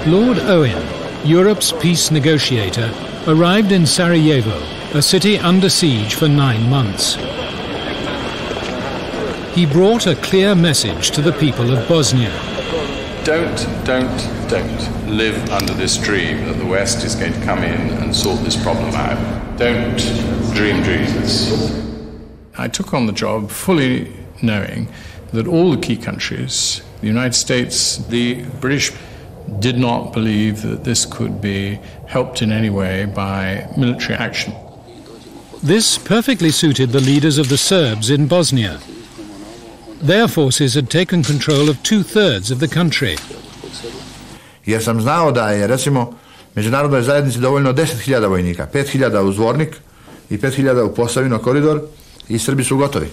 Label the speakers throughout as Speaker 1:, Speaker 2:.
Speaker 1: Lord Owen, Europe's peace negotiator, arrived in Sarajevo, a city under siege for 9 months. He brought a clear message to the people of Bosnia.
Speaker 2: Don't live under this dream that the West is going to come in and sort this problem out. Don't dream dreams. I took on the job fully knowing that all the key countries, the United States, the British, did not believe that this could be helped in any way by military action.
Speaker 1: This perfectly suited the leaders of the Serbs in Bosnia. Their forces had taken control of 2/3 of the country.
Speaker 3: Jer sam znao da je, recimo, međunarodnoj zajednici dovoljno 10.000 vojnika, 5.000 u Zvornik i 5.000 u Posavino koridor i Srbi su gotovi.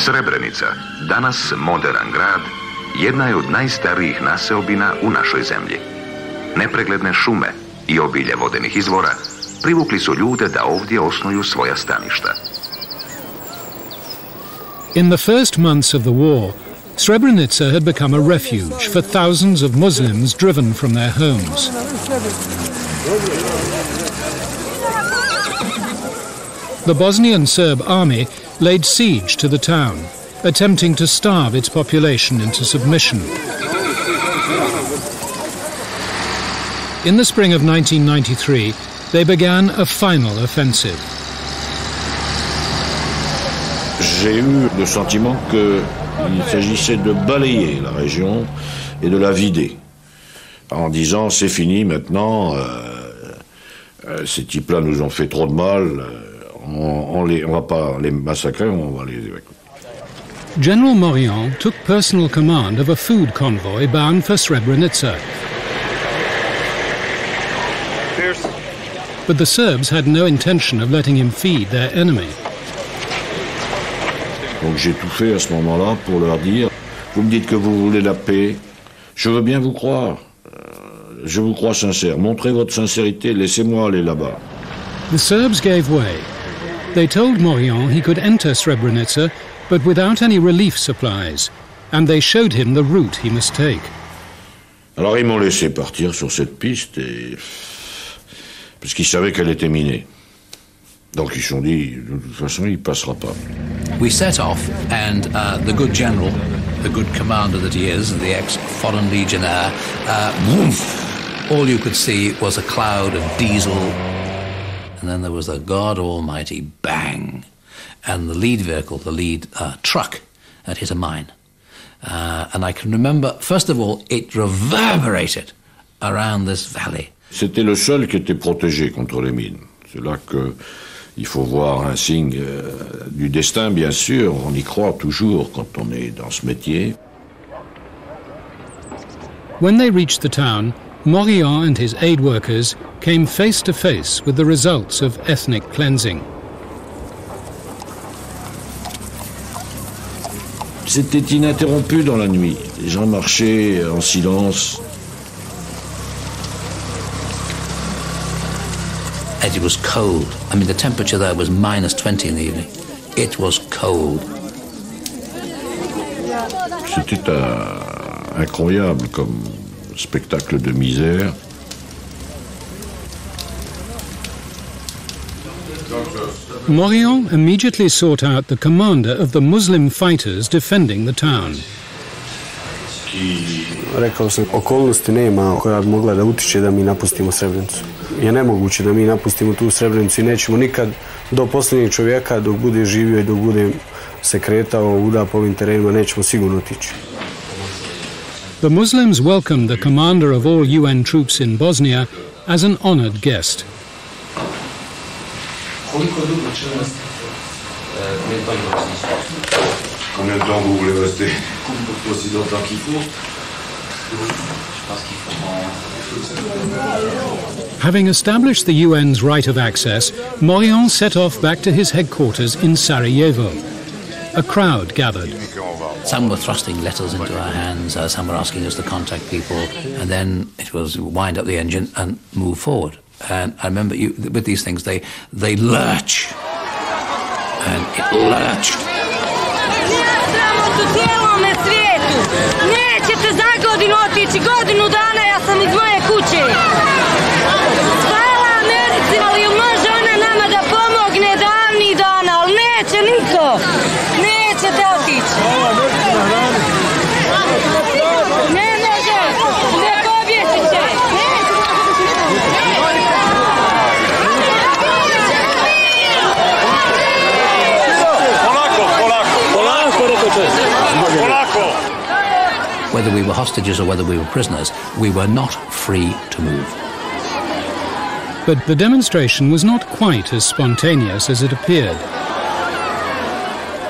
Speaker 4: Srebrenica, danas moderan grad, jedna je od najstarijih naseobina u našoj zemlji. Nepregledne šume i obilje vodenih izvora privukli su ljude da ovdje osnuju svoja staništa.
Speaker 1: In the first months of the war, Srebrenica had become a refuge for thousands of Muslims driven from their homes. The Bosnian Serb army laid siege to the town, attempting to starve its population into submission. In the spring of 1993, they began a final offensive.
Speaker 5: J'ai eu le sentiment qu'il s'agissait de balayer la région et de la vider, en disant c'est fini maintenant, ces types-là nous ont fait trop de mal, on va pas les massacrer, on va les évacuer.
Speaker 1: General Morion took personal command of a food convoy bound for Srebrenica. But the Serbs had no intention of letting him feed their enemy.
Speaker 5: Donc j'ai tout fait à ce moment-là pour leur dire, vous me dites que vous voulez la paix, je veux bien vous croire, je vous crois sincère, montrez votre sincérité, laissez-moi aller là-bas.
Speaker 1: The Serbs gave way. They told Morion he could enter Srebrenica, but without any relief supplies, and they showed him the route he must take.
Speaker 5: Alors ils m'ont laissé partir sur cette piste, parce qu'ils savaient qu'elle était minée. Donc ils se sont dit, de toute façon, il ne passera pas.
Speaker 6: We set off, and the good general, the good commander that he is, the ex-foreign legionnaire, all you could see was a cloud of diesel, and then there was a God Almighty bang, and the lead vehicle, the lead truck, had hit a mine. And I can remember, first of all, it reverberated around this valley.
Speaker 5: C'était le seul qui était protégé contre les mines. C'est là qu'il faut voir un signe du destin, bien sûr. On y croit toujours quand on est dans ce métier.
Speaker 1: When they reached the town, Morion and his aid workers came face to face with the results of ethnic cleansing.
Speaker 5: C'était ininterrompu dans la nuit. Les gens marchaient en silence.
Speaker 6: And it was cold. I mean, the temperature there was minus 20 in the evening. It was cold.
Speaker 5: C'était incroyable comme spectacle de misère.
Speaker 1: Morion immediately sought out the commander of the Muslim fighters defending the town.
Speaker 7: Rekao sam, okolnosti nema koja bi mogla da utiče da mi napustimo Srebrenicu. Je nemoguće da mi napustimo tu Srebrenicu i nećemo nikad do posljednjeg čovjeka, dok bude živio i dok bude se kretao uda po ovim terenima, nećemo sigurno otići.
Speaker 1: The Muslims welcomed the commander of all UN troops in Bosnia as an honored guest.
Speaker 8: Koliko dugo će nas
Speaker 5: Combien de temps vous voulez rester? Aussi longtemps qu'il faut.
Speaker 1: Having established the UN's right of access, Morion set off back to his headquarters in Sarajevo. A crowd gathered.
Speaker 6: Some were thrusting letters into our hands, some were asking us to contact people, and then it was wind up the engine and move forward. And I remember with these things, they lurch. And it lurched.
Speaker 8: Nećete za godinu otići, godinu dana ja sam iz moje kuće. Hvala Americi, ali može ona nama da pomogne davnih dana, ali neće niko. Nećete otići. Ne može, ne pobjeći će.
Speaker 6: Whether we were hostages or whether we were prisoners, we were not free to move.
Speaker 1: But the demonstration was not quite as spontaneous as it appeared.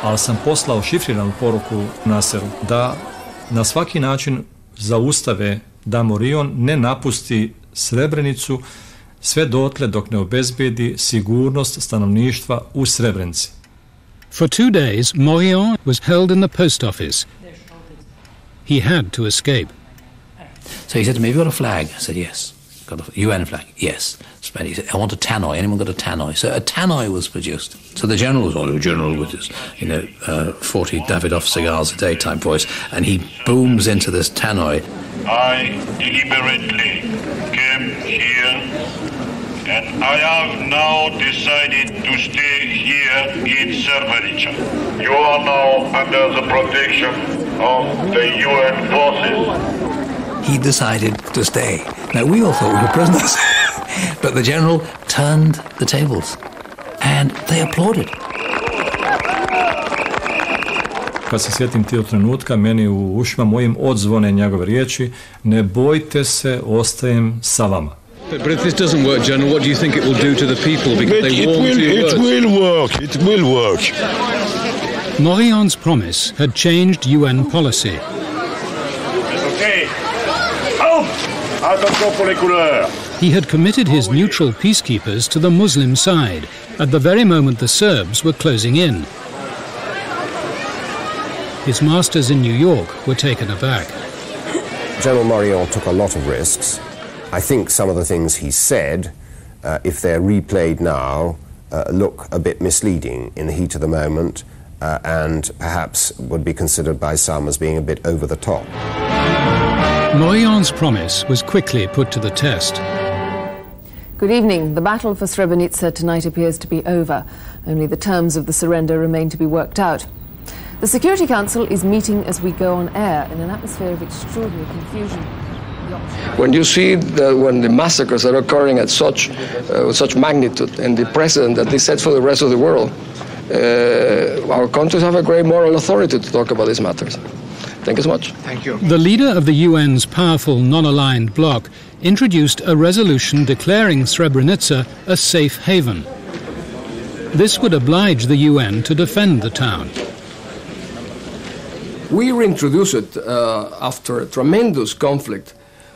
Speaker 9: Ali sam poslao šifriranu poruku Naseru da na svaki način zaustave da Morion ne napusti Srebrenicu sve dotle dok ne obezbedi sigurnost stanovništva u Srebrenici.
Speaker 1: For 2 days, Morion was held in the post office. He had to escape.
Speaker 6: So he said to me, have you got a flag? I said, yes. Got a UN flag? Yes. He said, I want a tannoy. Anyone got a tannoy? So a tannoy was produced. So the general was a general with his, 40 Davidoff cigars a day type voice, and he booms into this tannoy.
Speaker 10: I deliberately came here, and I have now decided to stay here in Srebrenica. You are now under the protection of the UN forces.
Speaker 6: He decided to stay. Now, we all thought we were prisoners, but the general turned the tables, and they applauded.
Speaker 9: Kad se sjetim tog trenutka, meni u ušima mojim odzvone njegove riječi, ne bojte se, ostajem sa vama.
Speaker 11: But if this doesn't work, General, what do you think it will do to the people? Because they warm to your words.
Speaker 5: It will work.
Speaker 1: Morion's promise had changed UN policy.
Speaker 10: Okay. Attention pour les couleurs.
Speaker 1: He had committed his neutral peacekeepers to the Muslim side at the very moment the Serbs were closing in. His masters in New York were taken aback.
Speaker 12: General Morion took a lot of risks. I think some of the things he said, if they're replayed now, look a bit misleading in the heat of the moment and perhaps would be considered by some as being a bit over the top.
Speaker 1: Morion's promise was quickly put to the test.
Speaker 13: Good evening. The battle for Srebrenica tonight appears to be over. Only the terms of the surrender remain to be worked out. The Security Council is meeting as we go on air in an atmosphere of extraordinary confusion.
Speaker 14: When you see when the massacres are occurring at such magnitude and the precedent that they set for the rest of the world, our countries have a great moral authority to talk about these matters. Thank you so much.
Speaker 11: Thank you.
Speaker 1: The leader of the UN's powerful non-aligned bloc introduced a resolution declaring Srebrenica a safe haven. This would oblige the UN to defend the town.
Speaker 14: We reintroduced it after a tremendous conflict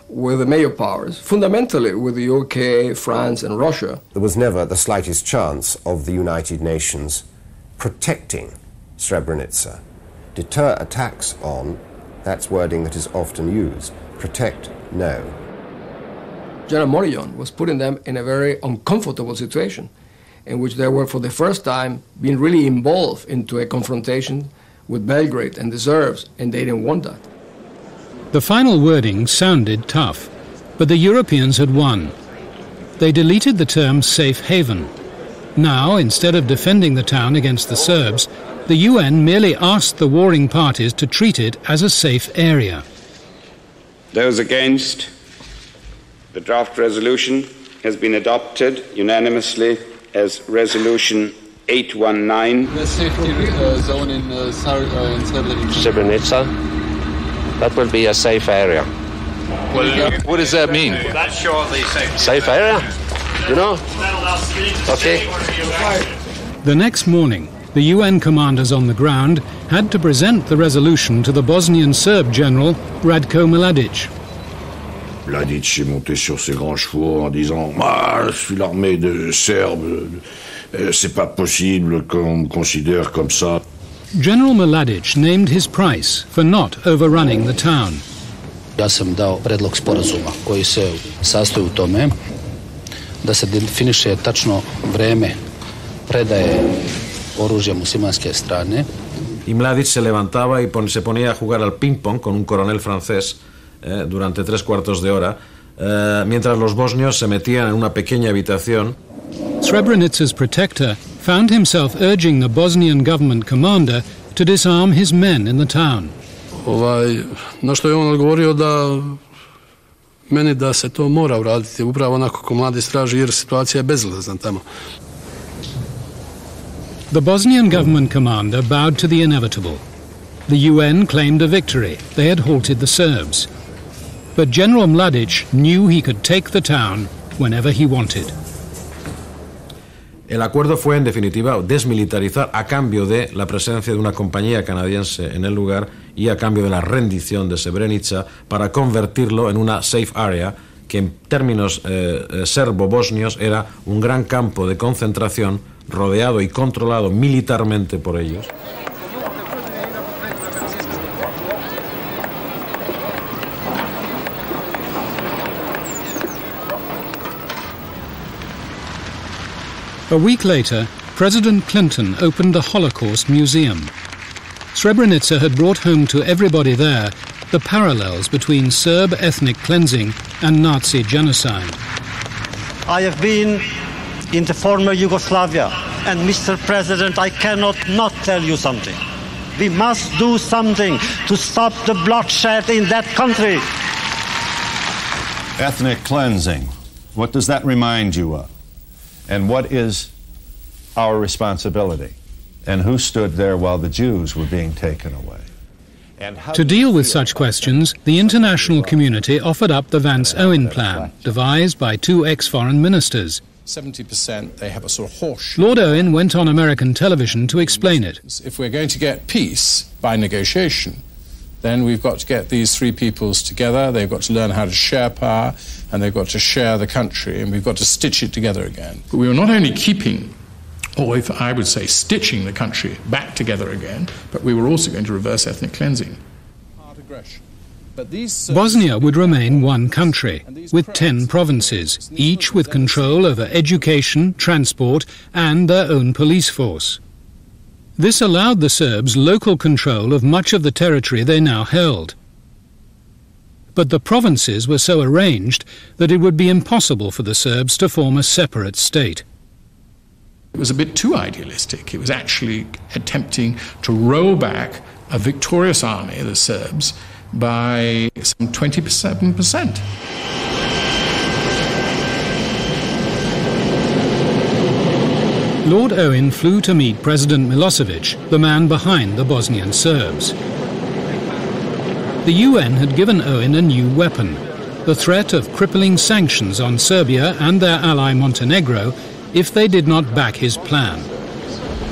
Speaker 14: with the major powers, fundamentally with the UK, France and Russia.
Speaker 12: There was never the slightest chance of the United Nations protecting Srebrenica. Deter attacks on, that's wording that is often used. Protect, no.
Speaker 14: General Morion was putting them in a very uncomfortable situation in which they were for the first time being really involved into a confrontation with Belgrade and the Serbs, and they didn't want that.
Speaker 1: The final wording sounded tough, but the Europeans had won. They deleted the term safe haven. Now, instead of defending the town against the Serbs, the UN merely asked the warring parties to treat it as a safe area.
Speaker 15: Those against, the draft resolution has been adopted unanimously as Resolution 819.
Speaker 11: The safety zone in
Speaker 16: Srebrenica, that will be a safe area.
Speaker 11: Well, what does that mean?
Speaker 16: That's shortly safe area? You know? Okay.
Speaker 1: The next morning, the UN commanders on the ground had to present the resolution to the Bosnian Serb general Ratko Mladic.
Speaker 5: Mladic est monté sur ses grands chevaux en disant « Ah, je suis l'armée de Serbes, c'est pas possible qu'on me considère comme ça. »
Speaker 1: General Mladic named his price for not overrunning the town.
Speaker 6: Ja sam dao predlog sporazuma koji se sastoji u tome da se definiše tačno vreme predaje oružja muslimanske strane.
Speaker 17: Y Mladic se levantaba y se ponía a jugar al ping-pong con un coronel francés durante 3/4 de hora, mientras los bosnios se metían en una pequeña habitación.
Speaker 1: Srebrenica's protector found himself urging the Bosnian government commander to disarm his men in the town.
Speaker 14: Na što je on odgovorio da meni da se to mora uraditi upravo onako kako Mladić traži jer situacija je bezizlazna tamo.
Speaker 1: The Bosnian government commander bowed to the inevitable. The UN claimed a victory. They had halted the Serbs. But General Mladic knew he could take the town whenever he wanted.
Speaker 17: El acuerdo fue, en definitiva, desmilitarizar a cambio de la presencia de una compañía canadiense en el lugar y a cambio de la rendición de Srebrenica para convertirlo en una safe area que en términos serbo-bosnios era un gran campo de concentración rodeado y controlado militarmente por ellos.
Speaker 1: A week later, President Clinton opened the Holocaust Museum. Srebrenica had brought home to everybody there the parallels between Serb ethnic cleansing and Nazi genocide.
Speaker 18: I have been in the former Yugoslavia, and Mr. President, I cannot not tell you something. We must do something to stop the bloodshed in that country.
Speaker 19: Ethnic cleansing, what does that remind you of? And what is our responsibility? And who stood there while the Jews were being taken away?
Speaker 1: To deal with such questions, the international community offered up the Vance-Owen plan, devised by two ex-foreign ministers.
Speaker 2: 70% they have a sort of horseshoe.
Speaker 1: Lord Owen went on American television to explain it.
Speaker 2: If we're going to get peace by negotiation, then we've got to get these three peoples together, they've got to learn how to share power, and they've got to share the country, and we've got to stitch it together again. But we were not only keeping, or if I would say stitching the country back together again, but we were also going to reverse ethnic cleansing.
Speaker 1: Bosnia would remain one country, with 10 provinces, each with control over education, transport, and their own police force. This allowed the Serbs local control of much of the territory they now held. But the provinces were so arranged that it would be impossible for the Serbs to form a separate state.
Speaker 2: It was a bit too idealistic. It was actually attempting to roll back a victorious army, the Serbs, by some 27%.
Speaker 1: Lord Owen flew to meet President Milosevic, the man behind the Bosnian Serbs. The UN had given Owen a new weapon, the threat of crippling sanctions on Serbia and their ally Montenegro if they did not back his plan.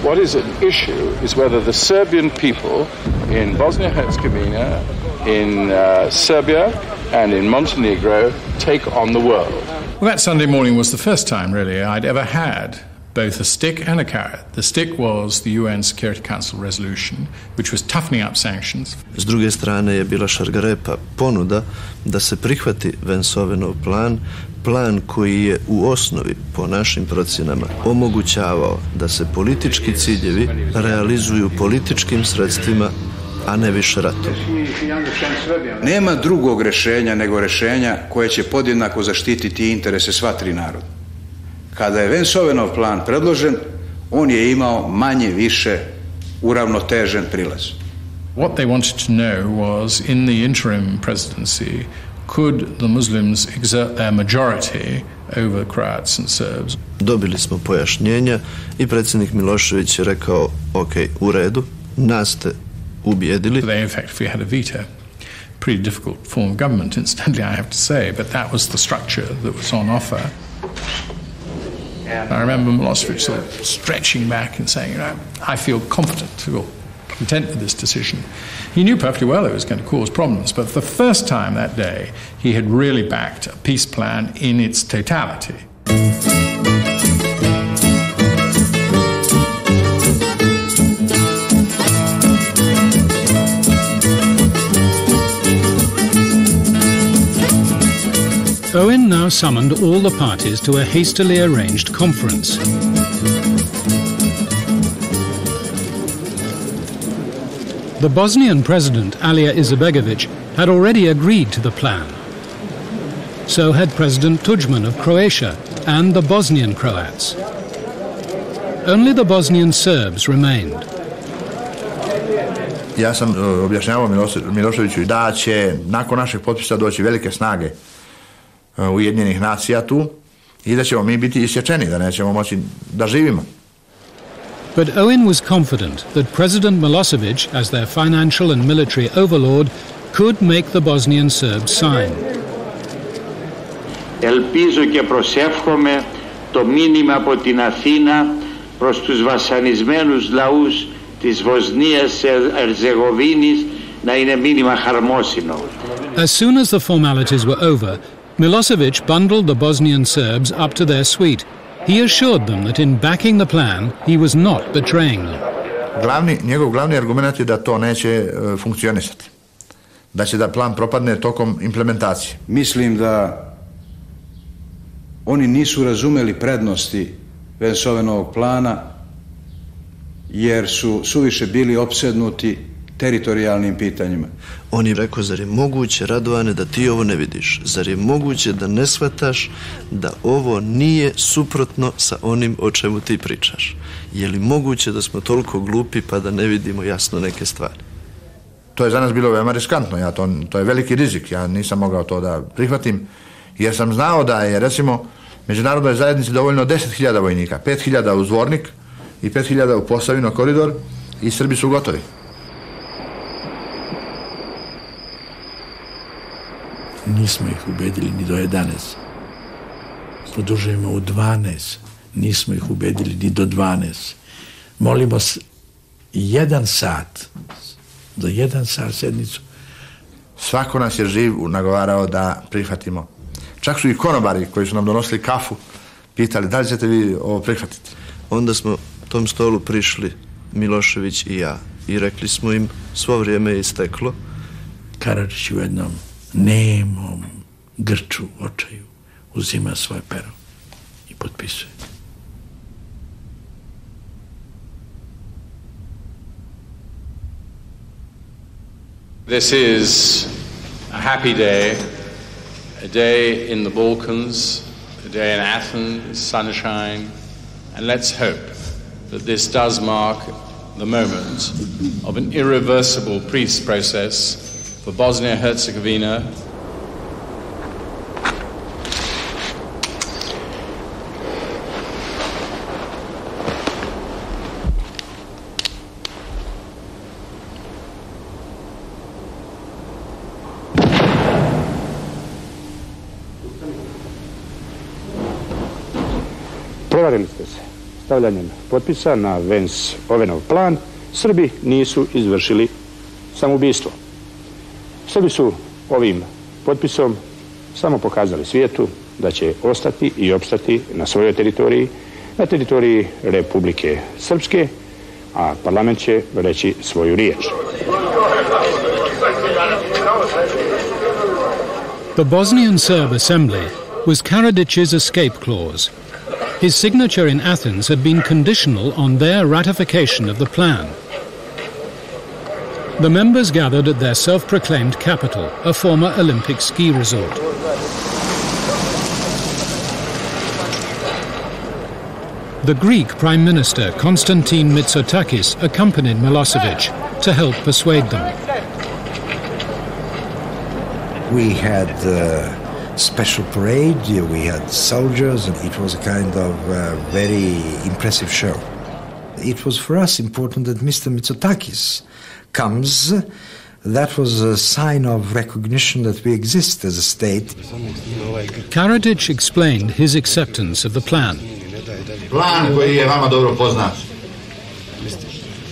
Speaker 2: What is at issue is whether the Serbian people in Bosnia-Herzegovina, in Serbia and in Montenegro take on the world. Well, that Sunday morning was the first time, really, I'd ever had both a stick and a carrot. The stick was the UN Security Council resolution, which was toughening up sanctions.
Speaker 20: S druge strane je bila šargarepa ponuda da se prihvati Vance-Owenov plan, plan koji je u osnovi, po našim procjenama, omogućavao da se politički ciljevi realizuju političkim sredstvima, a ne više ratom.
Speaker 21: Nema drugog rješenja nego rješenja koje će podjednako zaštititi interese sva tri naroda. Kada je Vance-Owenov plan predložen, on je imao manje više uravnotežen prilaz.
Speaker 2: What they wanted to know was, in the interim presidency, could the Muslims exert their majority over Croats and Serbs?
Speaker 20: Dobili smo pojašnjenja i predsjednik Milošević je rekao, ok, u redu, nas ste ubijedili.
Speaker 2: They, in fact, if we had a veto, pretty difficult form of government, incidentally, I have to say, but that was the structure that was on offer. I remember Milosevic sort of stretching back and saying, I feel confident or content with this decision. He knew perfectly well it was going to cause problems, but for the first time that day, he had really backed a peace plan in its totality.
Speaker 1: Owen now summoned all the parties to a hastily arranged conference. The Bosnian president, Ária Izetbegović, had already agreed to the plan. So had President Tudjman of Croatia and the Bosnian Croats. Only the Bosnian Serbs remained.
Speaker 3: Ja sam objašnjavao Miloševiću da će nakon našeg potpisa doći velike snage Ujedinjenih nacija tu i da ćemo mi biti isječeni, da nećemo moći da živimo.
Speaker 1: But Owen was confident that President Milosevic, as their financial and military overlord, could make the Bosnian Serbs sign.
Speaker 22: Ελπίζω και προσεύχομαι το μήνυμα από την Αθήνα προς τους βασανισμένους λαούς της Βοσνίας Ερζεγοβίνης να είναι μήνυμα χαρμόσυνο.
Speaker 1: As soon as the formalities were over, Milosevic bundled the Bosnian Serbs up to their suite. He assured them that in backing the plan, he was not betraying them.
Speaker 3: Njegov glavni argument je da to neće funkcionisati. Da će da plan propadne tokom implementacije.
Speaker 21: Mislim da oni nisu razumeli prednosti Vensovenovog plana jer su suviše bili opsednuti teritorijalnim pitanjima.
Speaker 20: On je rekao, zar je moguće, Radovane, da ti ovo ne vidiš? Zar je moguće da ne shvataš da ovo nije suprotno sa onim o čemu ti pričaš? Je li moguće da smo toliko glupi pa da ne vidimo jasno neke stvari?
Speaker 3: To je za nas bilo veoma riskantno, to je veliki rizik, ja nisam mogao to da prihvatim, jer sam znao da je, recimo, međunarodnoj zajednici dovoljno 10.000 vojnika, 5.000 u Zvornik i 5.000 u Posavino koridor i Srbi su gotovi.
Speaker 23: Nismo ih ubedili ni do 11. Produžujemo u 12. Nismo ih ubedili ni do 12. Molimo 1 sat. Do 1 sat sednicu.
Speaker 3: Svako nas je živ nagovarao da prihvatimo. Čak su i konobari koji su nam donosili kafu pitali da li ćete vi ovo prihvatiti.
Speaker 20: Onda smo tom stolu prišli Milošević i ja i rekli smo im svo vrijeme je isteklo.
Speaker 23: Karadžić u jednom nemom grču očaju uzima svoje pero i potpisuje.
Speaker 2: This is a happy day, a day in the Balkans, a day in Athens, sunshine, and let's hope that this does mark the moment of an irreversible peace process for Bosnia-Herzegovina.
Speaker 24: Prevarili ste se. Stavljanjem potpisa na Vance-Ovenov plan, Srbi nisu izvršili samoubistvo. Srbi su ovim potpisom samo pokazali svijetu da će ostati i opstati na svojoj teritoriji, na teritoriji Republike Srpske, a parlament će reći svoju riječ.
Speaker 1: The Bosnian Serb Assembly was Karadic's escape clause. His signature in Athens had been conditional on their ratification of the plan. The members gathered at their self-proclaimed capital, a former Olympic ski resort. The Greek Prime Minister, Konstantin Mitsotakis, accompanied Milosevic to help persuade them.
Speaker 25: We had special parade, we had soldiers, and it was a kind of very impressive show. It was for us important that Mr. Mitsotakis comes. That was a sign of recognition that we exist as a state.
Speaker 1: Karadzic explained his acceptance of the plan.
Speaker 3: Plan koji je vama dobro poznat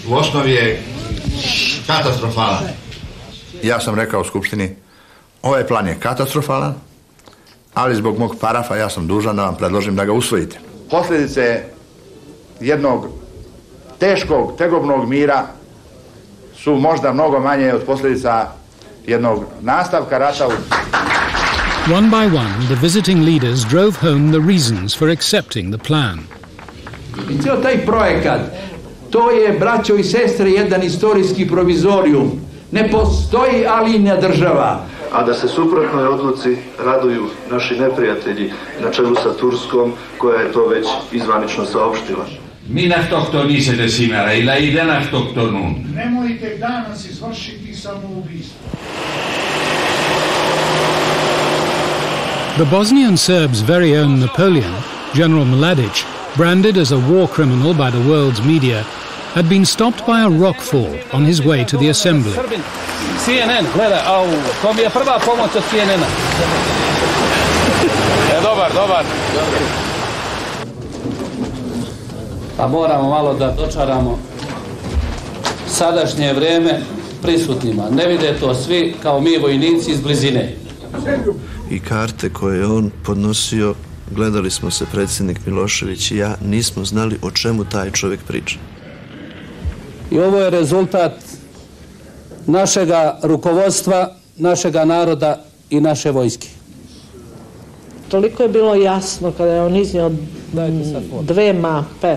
Speaker 3: u osnovi je katastrofalan. Ja sam rekao u Skupštini, ovaj plan je katastrofalan, ali zbog mog parafa ja sam dužan da vam predložim da ga usvojite. Posljedice jednog teškog, tegobnog mira su možda mnogo manje od posljedica jednog nastavka rata.
Speaker 1: One by one, the visiting leaders drove home the reasons for accepting the plan.
Speaker 4: I cijel taj projekat, to je, braćo i sestre, jedan istorijski provizorijum. Ne postoji alinja država.
Speaker 20: A da se suprotnoj odluci raduju naši neprijatelji na čelu sa Turskom, koja je to već izvanično saopštila.
Speaker 15: Μην αυτοκτονήσετε σήμερα, οι λαοί δεν αυτοκτονούν.
Speaker 7: Nemojte danas izvršiti samoubistvo.
Speaker 1: The Bosnian Serbs' very own Napoleon, General Mladic, branded as a war criminal by the world's media, had been stopped by a rock fall on his way to the assembly.
Speaker 4: CNN, gledaj, to mi je prva pomoć od CNN-a. Dobar. Pa moramo malo da dočaramo sadašnje vreme prisutnima. Ne vide to svi kao mi vojnici iz blizine.
Speaker 20: I karte koje je on podnosio, gledali smo se, predsjednik Milošević i ja, nismo znali o čemu taj čovjek priča.
Speaker 4: I ovo je rezultat našega rukovodstva, našega naroda i naše vojske.
Speaker 8: Toliko je bilo jasno kada je on iznio dve mape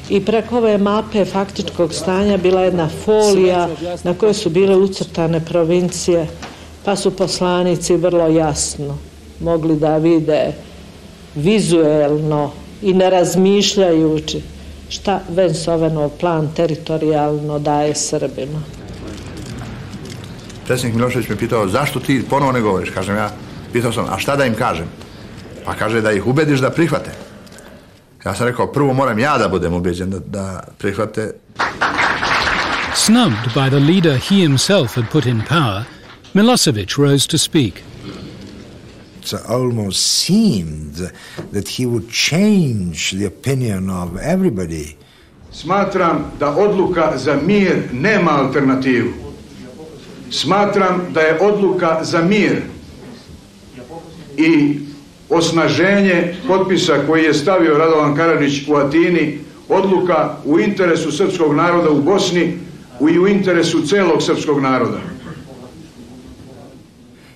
Speaker 8: i preko ove mape faktičkog stanja bila jedna folija na kojoj su bile ucrtane provincije, pa su poslanici vrlo jasno mogli da vide vizuelno i ne razmišljajući šta Vensovenov plan teritorijalno daje Srbima.
Speaker 3: Predsjednik Milošević me pitao, zašto ti ponovo ne govoriš? Kažem ja, pitao sam, a šta da im kažem? Pa kaže da ih ubediš da prihvate. Ja sam rekao, prvo moram ja da budem ubeđen da prihvate.
Speaker 1: Snubbed by the leader he himself had put in power, Milosevic rose to speak.
Speaker 25: It almost seemed that he would change the opinion of everybody.
Speaker 21: Smatram da odluka za mir nema alternativu. Smatram da je odluka za mir i osnaženje potpisa koji je stavio Radovan Karadžić u Atini, odluka u interesu srpskog naroda u Bosni i u interesu celog srpskog naroda.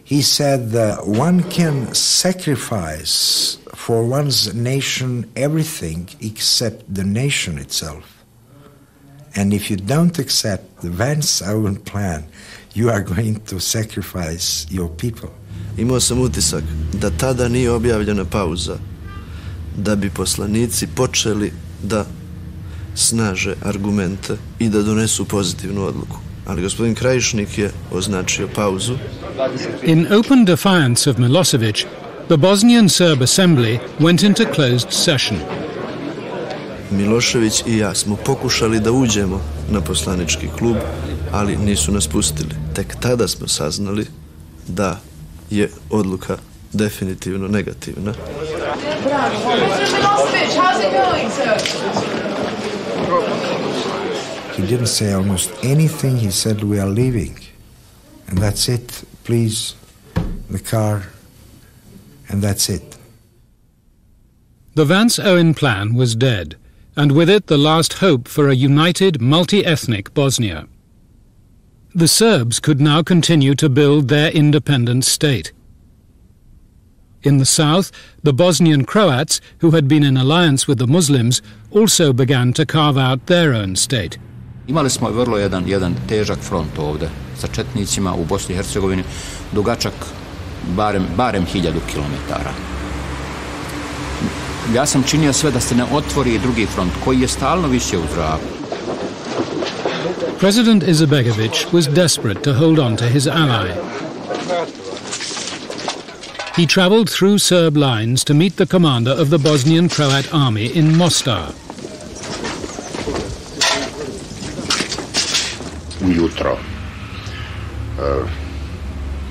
Speaker 25: He said that one can sacrifice for one's nation everything except the nation itself. And if you don't accept the Vance-Owen plan, you are going to sacrifice your people.
Speaker 20: Imao sam utisak da tada nije objavljena pauza, da bi poslanici počeli da snaže argumente i da donesu pozitivnu odluku. Ali gospodin Krajišnik je označio pauzu.
Speaker 1: In open defiance of Milosevic, the Bosnian Serb Assembly went into closed session.
Speaker 20: Milošević i ja smo pokušali da uđemo na poslanički klub, ali nisu nas pustili. Tek tada smo saznali da je odluka definitivno negativna.
Speaker 25: He didn't say almost anything. He said, we are leaving. And that's it. Please, the car. And that's it.
Speaker 1: The Vance-Owen plan was dead, and with it the last hope for a united, multi-ethnic Bosnia. The Serbs could now continue to build their independent state. In the south, the Bosnian Croats, who had been in alliance with the Muslims, also began to carve out their own state.
Speaker 9: Imali smo vrlo jedan težak front ovde sa četnicima u Bosni i Hercegovini, dugačak barem 1000 kilometara. Ja sam činio sve da se ne otvori drugi front, koji je stalno visio u zraku.
Speaker 1: President Izetbegović was desperate to hold on to his ally. He travelled through Serb lines to meet the commander of the Bosnian Croat army in Mostar.
Speaker 10: Ujutro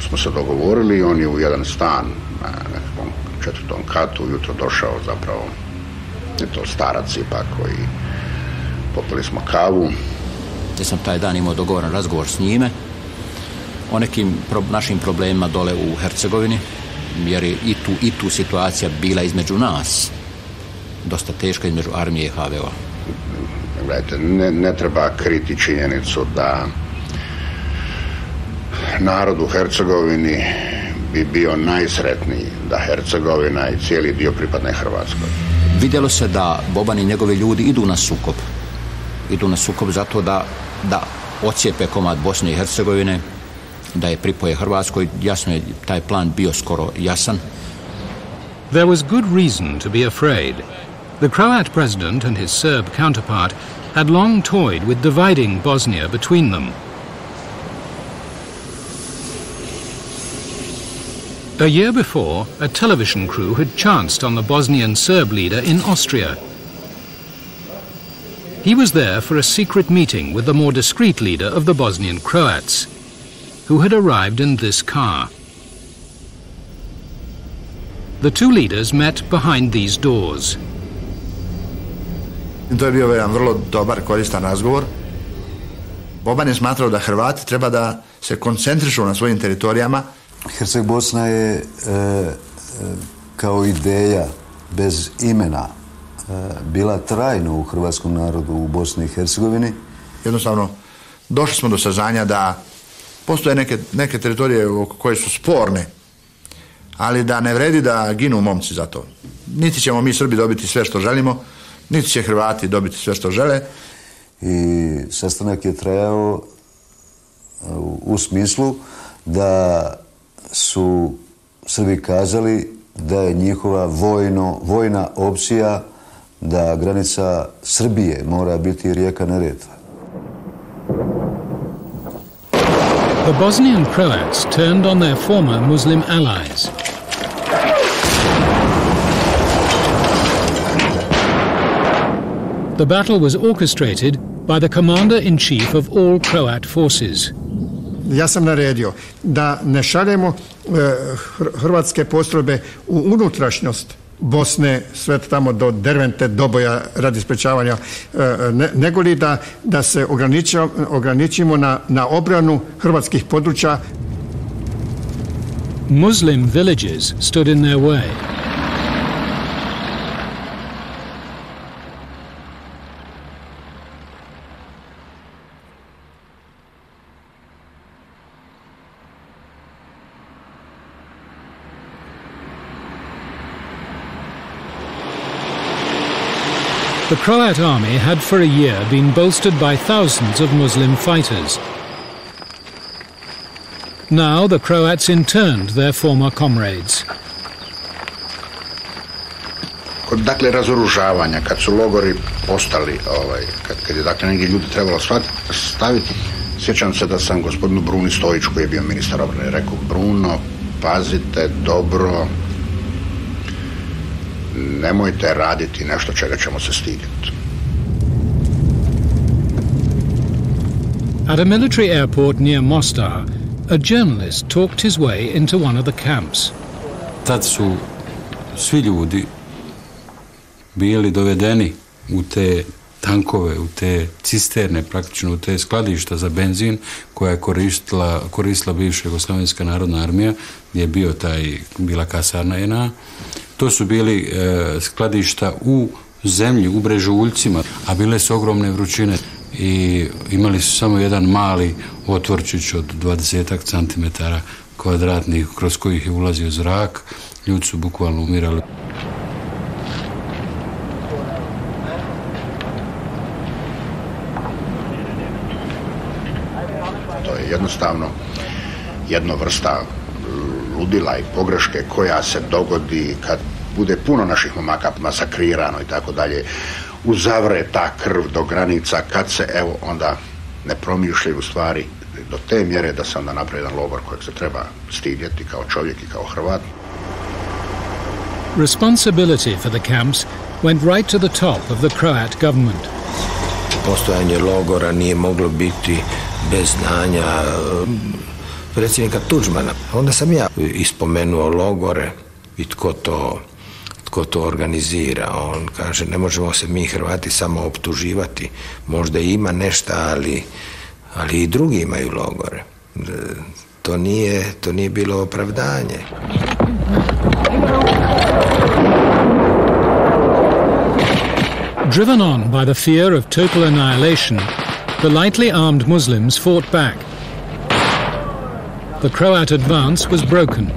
Speaker 10: smo se dogovorili, on je u jedan stan na nekakvom 4. katu ujutro došao zapravo Hrvati, to starac ipak koji popili smo kavu.
Speaker 9: Ja sam taj dan imao dogovoran razgovor s njime o nekim našim problemima dole u Hercegovini, jer je i tu situacija bila između nas dosta teška, između armije i HVO.
Speaker 10: Gledajte, ne treba kriti činjenicu da narod u Hercegovini bi bio najsretniji da Hercegovina i cijeli dio pripadne Hrvatskoj.
Speaker 9: Vidjelo se da Boban i njegovi ljudi idu na sukob. Idu na sukob zato da ocijepe komad Bosne i Hercegovine, da je pripoje Hrvatskoj. Jasno je taj plan bio skoro jasan.
Speaker 1: There was good reason to be afraid. The Croat president and his Serb counterpart had long toyed with dividing Bosnia between them. A year before, a television crew had chanced on the Bosnian Serb leader in Austria. He was there for a secret meeting with the more discreet leader of the Bosnian Croats, who had arrived in this car. The two leaders met behind these doors.
Speaker 3: To je bio jedan vrlo dobar, koristan razgovor. Boban je smatrao da Hrvati treba da se koncentrišu na svojim teritorijama.
Speaker 5: Herceg-Bosna je kao ideja bez imena bila trajno u hrvatskom narodu u Bosni i Hercegovini.
Speaker 3: Jednostavno, došli smo do saznanja da postoje neke teritorije koje su sporne, ali da ne vredi da ginu momci za to. Niti ćemo mi Srbi dobiti sve što želimo, niti će Hrvati dobiti sve što žele.
Speaker 5: I sastanak je trajao u smislu da su Srbi kazali da je njihova vojna opcija da granica Srbije mora biti rijeka Neretva.
Speaker 1: The Bosnian Croats turned on their former Muslim allies. The battle was orchestrated by the commander-in-chief of all Croat forces.
Speaker 11: Ja sam naredio da ne šaljemo hrvatske postrojbe u unutrašnjost Bosne, sve tamo do Dervente, Doboja, radi sprečavanja, nego li da se ograničimo na obranu hrvatskih područja.
Speaker 1: Muslim villages stood in their way. The Croat army had for a year been bolstered by thousands of Muslim fighters. Now the Croats interned their former comrades.
Speaker 10: Kod dakle razoružavanja, kad su logori postali, kad je dakle negdje ljudi trebalo staviti, sjećam se da sam gospodinu Bruni Stojiću, koji je bio ministar obrane, rekao: Bruno, pazite dobro, nemojte raditi nešto čega ćemo se stidjeti.
Speaker 1: At a military airport near Mostar, a journalist talked his way into one of the camps.
Speaker 12: Tad su svi ljudi bili dovedeni u te tankove, u te cisterne, praktično u te skladišta za benzin koja je koristila bivša Jugoslavenska narodna armija, gdje je bila kasarna JNA. To su bili skladišta u zemlji, u brežuljcima, a bile su ogromne vrućine i imali su samo jedan mali otvorčić od 20 centimetara kvadratnih kroz kojih je ulazio zrak. Ljudi su bukvalno umirali.
Speaker 10: To je jednostavno jedna vrsta ludila i pogreške koja se dogodi kad bude puno naših momaka masakrirano i tako dalje, uzavre ta krv do granica, kad se onda ne promišljaju stvari do te mjere da se onda napravi jedan logor kojeg se treba stidjeti kao čovjek i kao Hrvat.
Speaker 1: Responsibility for the camps went right to the top of the Croat government.
Speaker 25: Postojanje logora nije moglo biti bez znanja predsjednika Tuđmana. Onda sam ja ispomenuo logore i tko tko to organizira. On kaže, ne možemo se mi Hrvati samo optuživati, možda ima nešto, ali i drugi imaju logore. To nije bilo opravdanje.
Speaker 1: Driven on by the fear of total annihilation, the lightly armed Muslims fought back. The Croat advance was broken.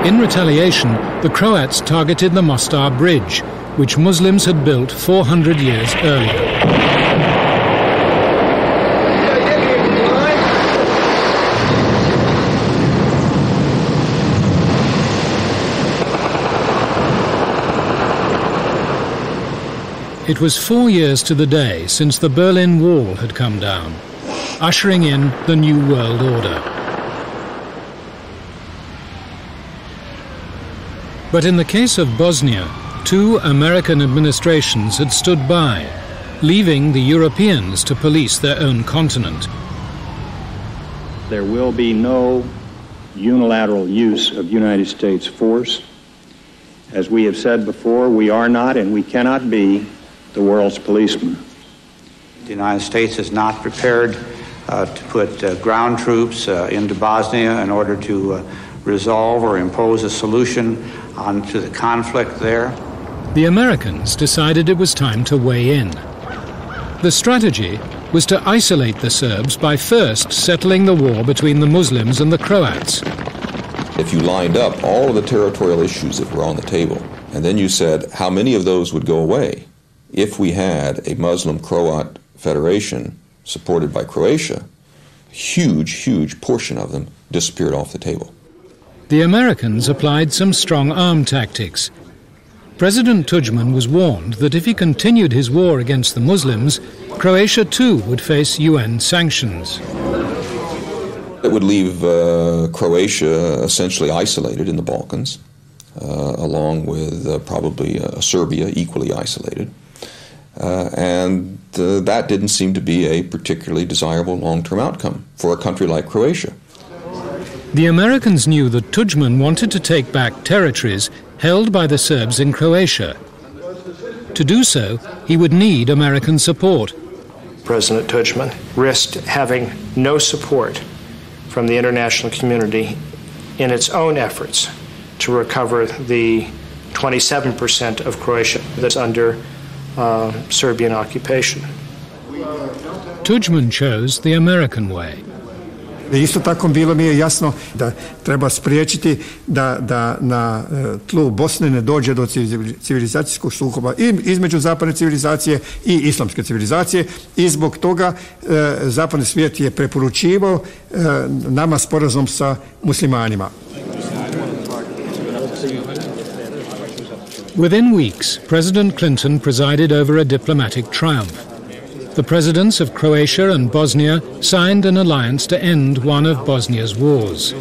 Speaker 1: In retaliation, the Croats targeted the Mostar Bridge, which Muslims had built 400 years earlier. It was 4 years to the day since the Berlin Wall had come down, ushering in the New World Order. But in the case of Bosnia, 2 American administrations had stood by, leaving the Europeans to police their own continent.
Speaker 24: There will be no unilateral use of United States force. As we have said before, we are not and we cannot be the world's policeman.
Speaker 6: The United States is not prepared to put ground troops into Bosnia in order to resolve or impose a solution onto the conflict there.
Speaker 1: The Americans decided it was time to weigh in. The strategy was to isolate the Serbs by first settling the war between the Muslims and the Croats.
Speaker 13: If you lined up all of the territorial issues that were on the table, and then you said how many of those would go away if we had a Muslim-Croat federation supported by Croatia, a huge portion of them disappeared off the table.
Speaker 1: The Americans applied some strong-arm tactics. President Tudjman was warned that if he continued his war against the Muslims, Croatia too would face UN sanctions.
Speaker 13: It would leave Croatia essentially isolated in the Balkans, along with probably Serbia equally isolated. And that didn't seem to be a particularly desirable long-term outcome for a country like Croatia.
Speaker 1: The Americans knew that Tudjman wanted to take back territories held by the Serbs in Croatia. To do so, he would need American support.
Speaker 14: President Tudjman risked having no support from the international community in its own efforts to recover the 27% of Croatia that's under Serbian occupation.
Speaker 1: Tudjman chose the American way.
Speaker 11: Isto tako bilo mi je jasno da treba spriječiti da na tlu Bosne ne dođe do civilizacijskog sukoba između zapadne civilizacije i islamske civilizacije i zbog toga zapadni svijet je preporučivao nama sporazum sa muslimanima.
Speaker 1: Within weeks, President Clinton presided over a diplomatic triumph. The presidents of Croatia and Bosnia signed an alliance to end one of Bosnia's wars.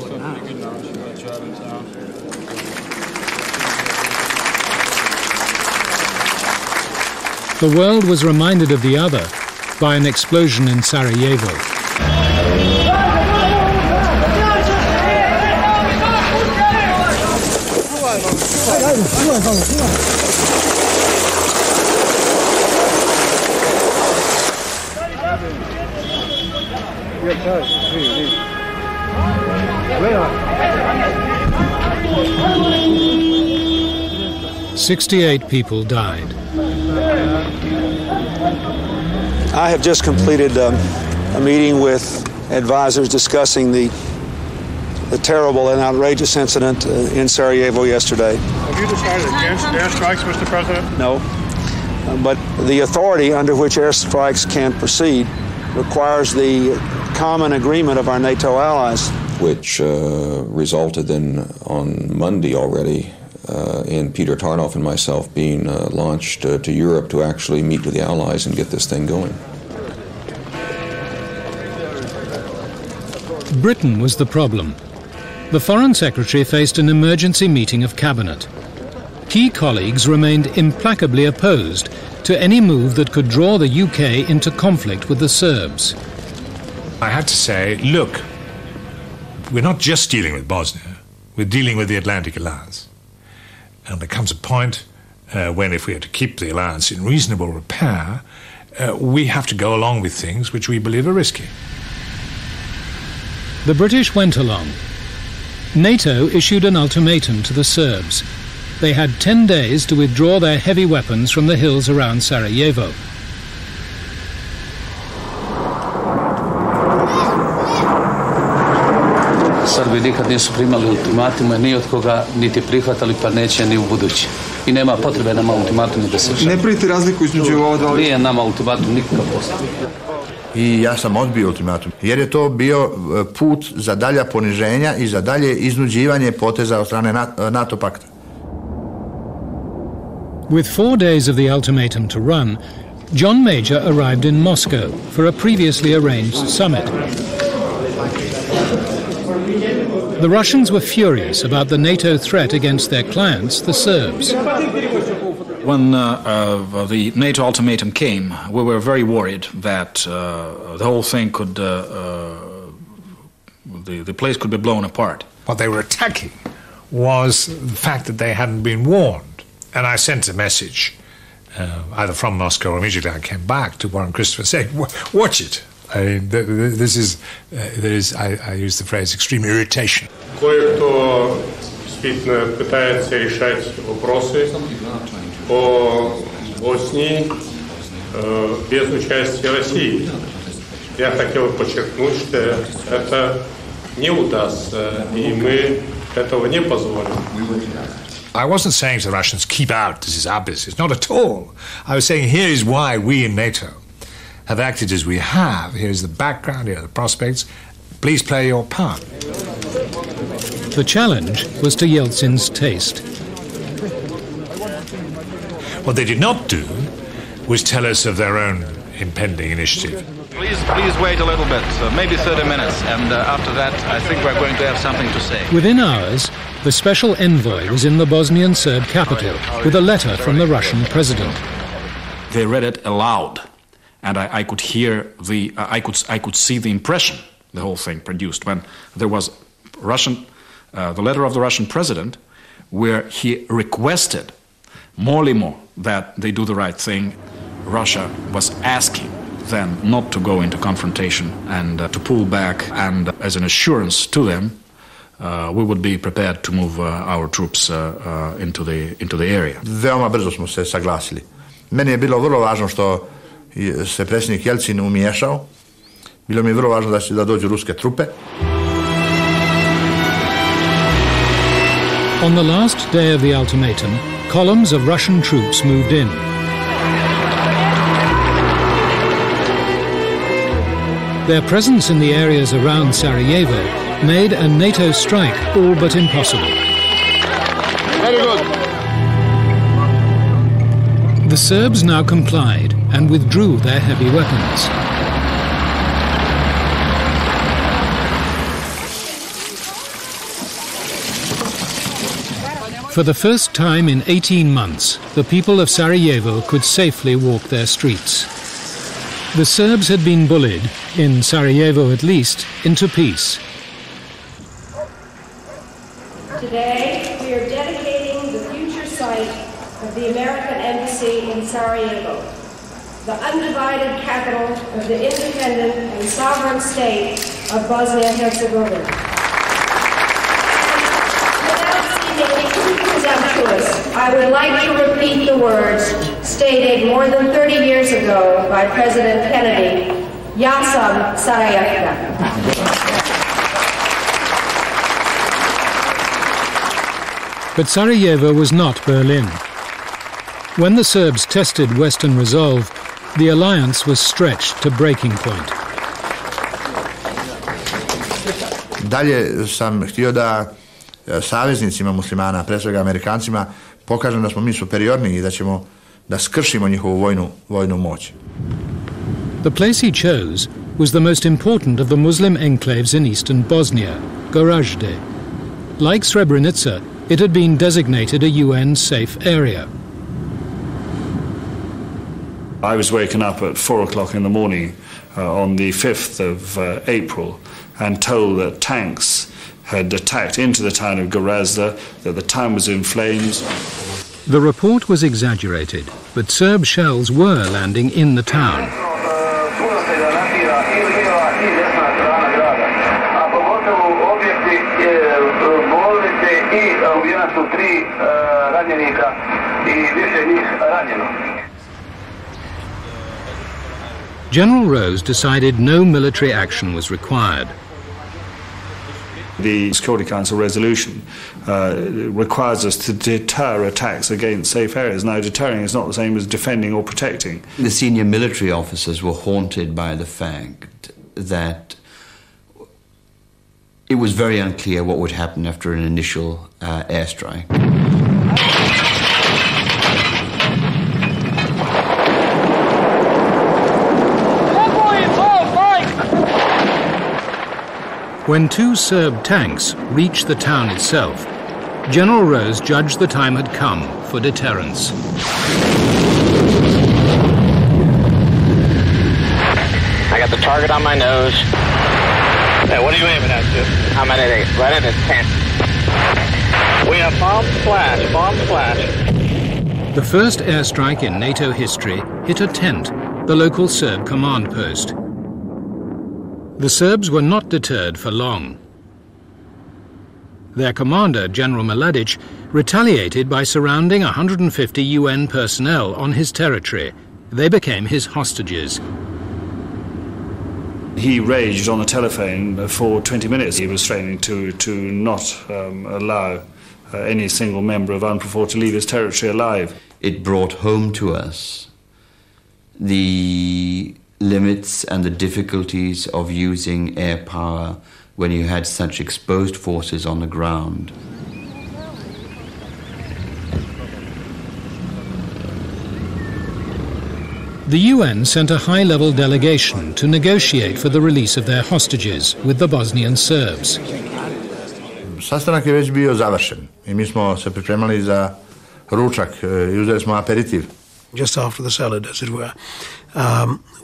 Speaker 1: The world was reminded of the other by an explosion in Sarajevo. "68 people died."
Speaker 16: I have just completed a meeting with advisors discussing the terrible and outrageous incident in Sarajevo yesterday.
Speaker 24: Have you decided against airstrikes, Mr. President?
Speaker 16: No. But the authority under which airstrikes can proceed requires the common agreement of our NATO allies.
Speaker 13: Which resulted then on Monday already in Peter Tarnoff and myself being launched to Europe to actually meet with the allies and get this thing going.
Speaker 1: Britain was the problem. The Foreign Secretary faced an emergency meeting of Cabinet. Key colleagues remained implacably opposed to any move that could draw the UK into conflict with the Serbs.
Speaker 17: I had to say, look, we're not just dealing with Bosnia, with dealing with the Atlantic Alliance. And there comes a point when, if we are to keep the alliance in reasonable repair, we have to go along with things which we believe are risky.
Speaker 1: The British went along. NATO issued an ultimatum to the Serbs. They had 10 days to withdraw their heavy weapons from the hills around Sarajevo.
Speaker 18: Srbi nikad nisu primali ultimatume ni od koga, niti prihvatali, pa neće ni u budući. I nema potrebe nama ultimatume da se...
Speaker 19: Ne pravite razliku između ova dva?
Speaker 18: Nije nama ultimatum nikakav postoji.
Speaker 3: I ja sam odbio ultimatum, jer je to bio put za dalja poniženja i za dalje iznuđivanje poteza od strane NATO pakta.
Speaker 1: With 4 days of the ultimatum to run, John Major arrived in Moscow for a previously arranged summit. The Russians were furious about the NATO threat against their clients, the Serbs.
Speaker 22: When the NATO ultimatum came, we were very worried that the whole thing could, the place could be blown apart.
Speaker 17: What they were attacking was the fact that they hadn't been warned. And I sent a message, either from Moscow or immediately I came back to Warren Christopher saying, watch it. I mean, there is, I use the phrase, extreme irritation.
Speaker 23: Кое-кто действительно пытается решать вопросы по Боснии без участия России. Я хотел подчеркнуть, что это не удастся, и мы этого не позволим.
Speaker 17: I wasn't saying to the Russians, keep out, this is our business. Not at all. I was saying, here is why we in NATO have acted as we have. Here's the background, here are the prospects. Please play your part.
Speaker 1: The challenge was to Yeltsin's taste.
Speaker 17: What they did not do was tell us of their own impending initiative.
Speaker 26: Please wait a little bit, maybe 30 minutes, and after that I think we're going to have something to say.
Speaker 1: Within hours, the special envoy was in the Bosnian Serb capital with a letter from the Russian president.
Speaker 22: They read it aloud, and I could hear I could see the impression the whole thing produced when there was the letter of the Russian president, where he requested more that they do the right thing. Russia was asking them not to go into confrontation and to pull back, and as an assurance to them, we would be prepared to move our troops into the area.
Speaker 3: Veoma brzo smo se saglasili. Meni je bilo vrlo važno što se predsjednik Jelcin umiješao. Bilo mi je vrlo važno da dođu ruske trupe.
Speaker 1: On the last day of the ultimatum, columns of Russian troops moved in. Their presence in the areas around Sarajevo made a NATO strike all but impossible.
Speaker 23: Very good.
Speaker 1: The Serbs now complied and withdrew their heavy weapons. For the first time in 18 months, the people of Sarajevo could safely walk their streets. The Serbs had been bullied, in Sarajevo at least, into peace.
Speaker 27: Today, we are dedicating the future site of the American Embassy in Sarajevo, the undivided capital of the independent and sovereign state of Bosnia-Herzegovina. Without seeming too presumptuous, I would like to repeat the words stated more than 30 years ago by President Kennedy, Ja sam Sarajevka.
Speaker 1: But Sarajevo was not Berlin. When the Serbs tested Western resolve, the alliance was stretched to breaking point.
Speaker 3: Dalje sam htio da saveznicima muslimana, pre svega Amerikancima, pokažem da smo mi superiorniji i da skršimo njihovu vojnu moć.
Speaker 1: The place he chose was the most important of the Muslim enclaves in eastern Bosnia, Gorazde. Like Srebrenica, it had been designated a UN safe area.
Speaker 28: I was waken up at 4 o'clock in the morning on the 5th of April and told that tanks had attacked into the town of Gorazda, that the town was in flames.
Speaker 1: The report was exaggerated, but Serb shells were landing in the town. General Rose decided no military action was required.
Speaker 28: The Security Council resolution requires us to deter attacks against safe areas. Now, deterring is not the same as defending or protecting.
Speaker 2: The senior military officers were haunted by the fact that it was very unclear what would happen after an initial airstrike.
Speaker 1: When two Serb tanks reached the town itself, General Rose judged the time had come for deterrence.
Speaker 4: I got the target on my nose.
Speaker 24: Hey, what are you aiming at, dude?
Speaker 4: I'm at it right in his tent.
Speaker 24: We have bomb splash.
Speaker 1: The first airstrike in NATO history hit a tent, the local Serb command post. The Serbs were not deterred for long. Their commander, General Mladic, retaliated by surrounding 150 UN personnel on his territory. They became his hostages.
Speaker 28: He raged on the telephone for 20 minutes. He was threatening to not allow any single member of UNPROFOR to leave his territory alive.
Speaker 2: It brought home to us the limits and the difficulties of using air power when you had such exposed forces on the ground.
Speaker 1: The UN sent a high-level delegation to negotiate for the release of their hostages with the Bosnian Serbs.
Speaker 3: Sastanak je već bio završen I mi smo se pripremali za ručak I uzeli smo aperitiv.
Speaker 7: Just after the salad, as it were,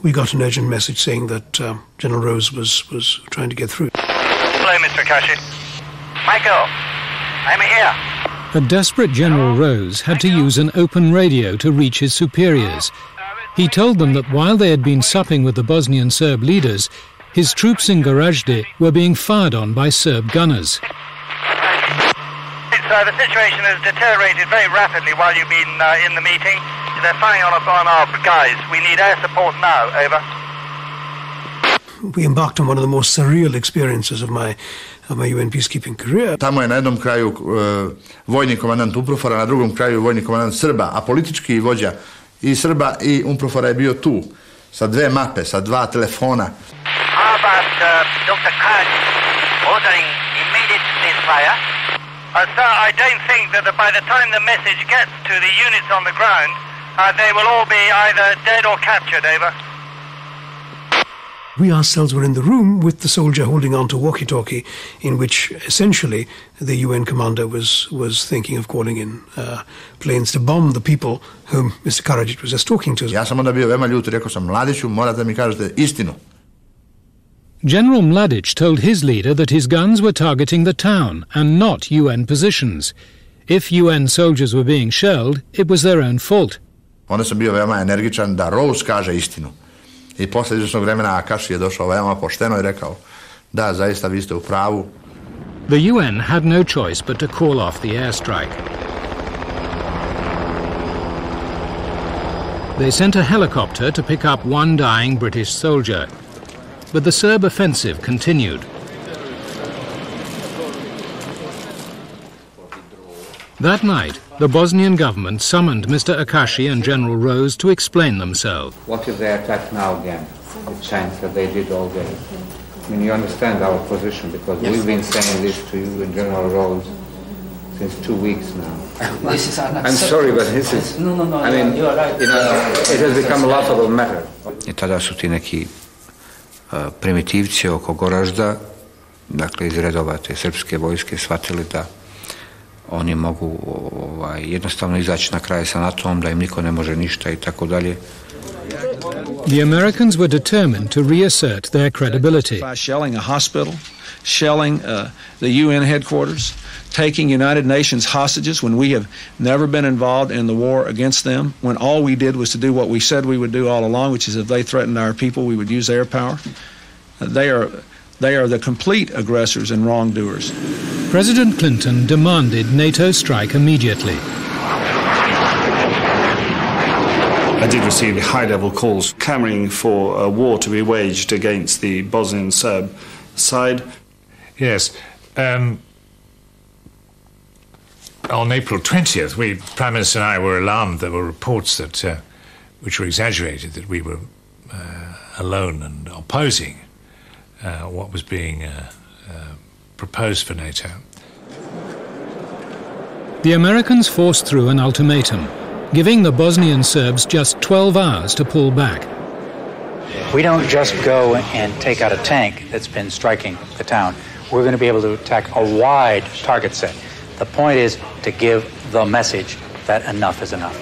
Speaker 7: we got an urgent message saying that General Rose was trying to get through.
Speaker 24: Hello, Mr. Akashi. Michael, I'm here.
Speaker 1: A desperate General Rose had to use an open radio to reach his superiors. He told them that while they had been supping with the Bosnian Serb leaders, his troops in Gorazde were being fired on by Serb gunners.
Speaker 24: The situation has deteriorated very rapidly while you've been in the meeting. They're firing on us on our guys. We need air support now. Over.
Speaker 7: We embarked on one of the most surreal experiences of my UN peacekeeping career.
Speaker 3: Tamo je na jednom kraju vojni komandant UNPROFOR-a, na drugom kraju vojni komandant Srba, a politički vođa I Srba I UNPROFOR-a je bio tu, sa dve mape, sa dva telefona.
Speaker 24: How about Dr. Kaj ordering immediate ceasefire? Sir, I don't think that by the time the message gets to the units on the ground, they will all be either dead or captured, over.
Speaker 7: We ourselves were in the room with the soldier holding on to walkie-talkie, in which essentially the UN commander was thinking of calling in planes to bomb the people whom Mr. Karadzic was just talking to.
Speaker 3: Ja sam onda bio veoma ljut I rekao sam, Mladiću, morate mi kažete istinu.
Speaker 1: General Mladic told his leader that his guns were targeting the town and not UN positions. If UN soldiers were being shelled, it was their own fault.
Speaker 3: Onda sam bio veoma energičan da Rose kaže istinu. I posle izvršnog vremena Akashi je došao veoma pošteno I rekao, da, zaista vi ste u pravu.
Speaker 1: The UN had no choice but to call off the airstrike. They sent a helicopter to pick up one dying British soldier. But the Serb offensive continued. That night, the Bosnian government summoned Mr. Akashi and General Rose to explain themselves.
Speaker 8: What if they attack now again? The chance that they did all day. I mean, you understand our position because yes. We've been saying this to you and General Rose since 2 weeks now. This is I'm sorry, but this is... No, I mean, you are right. You know, it has become a laughable matter. I tada su ti neki primitivci oko Goražda, dakle iz redova te srpske vojske, shvatili da oni mogu jednostavno izaći na kraj sa NATO-om, da im niko ne može ništa I tako dalje.
Speaker 1: The Americans were determined to reassert their credibility.
Speaker 5: By shelling a hospital, shelling the UN headquarters, taking United Nations hostages when we have never been involved in the war against them, when all we did was to do what we said we would do all along, which is if they threatened our people, we would use air power. They are the complete aggressors and wrongdoers.
Speaker 1: President Clinton demanded NATO strike immediately.
Speaker 28: I did receive high-level calls clamoring for a war to be waged against the Bosnian Serb side.
Speaker 17: Yes. On April 20th, Prime Minister and I were alarmed. There were reports that, which were exaggerated, that we were alone and opposing what was being proposed for NATO.
Speaker 1: The Americans forced through an ultimatum, giving the Bosnian Serbs just 12 hours to pull back.
Speaker 9: We don't just go and take out a tank that's been striking the town. We're going to be able to attack a wide target set. The point is to give the message that enough is enough.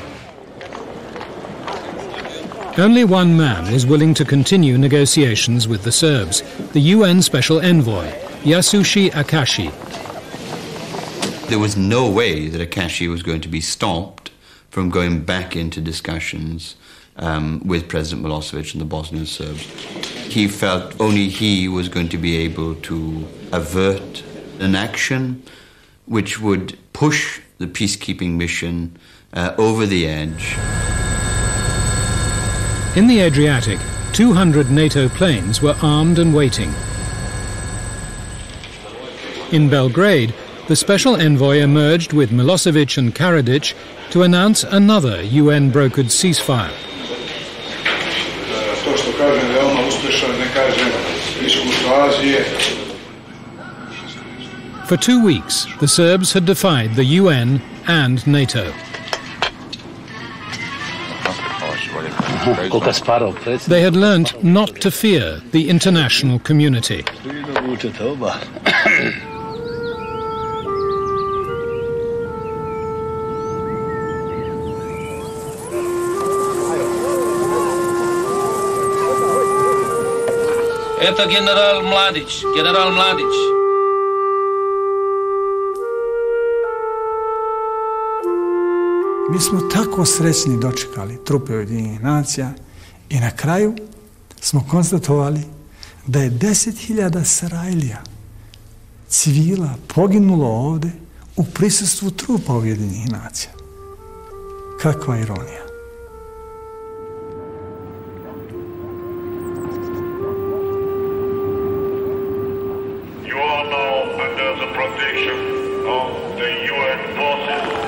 Speaker 1: Only one man was willing to continue negotiations with the Serbs, the UN Special Envoy, Yasushi Akashi.
Speaker 2: There was no way that Akashi was going to be stopped from going back into discussions with President Milosevic and the Bosnian Serbs. He felt only he was going to be able to avert an action which would push the peacekeeping mission over the edge.
Speaker 1: In the Adriatic, 200 NATO planes were armed and waiting. In Belgrade, the special envoy emerged with Milosevic and Karadzic to announce another UN-brokered ceasefire. For 2 weeks, the Serbs had defied the UN and NATO. They had learnt not to fear the international community.
Speaker 18: Это генерал Mladić.
Speaker 10: Mi smo tako srećni dočekali trupe Ujedinjenih nacija i na kraju smo konstatovali da je 10.000 Sarajlija, civila, poginulo ovde u prisustvu trupa Ujedinjenih nacija. Kakva ironija.
Speaker 23: You are now under the protection of the UN forces.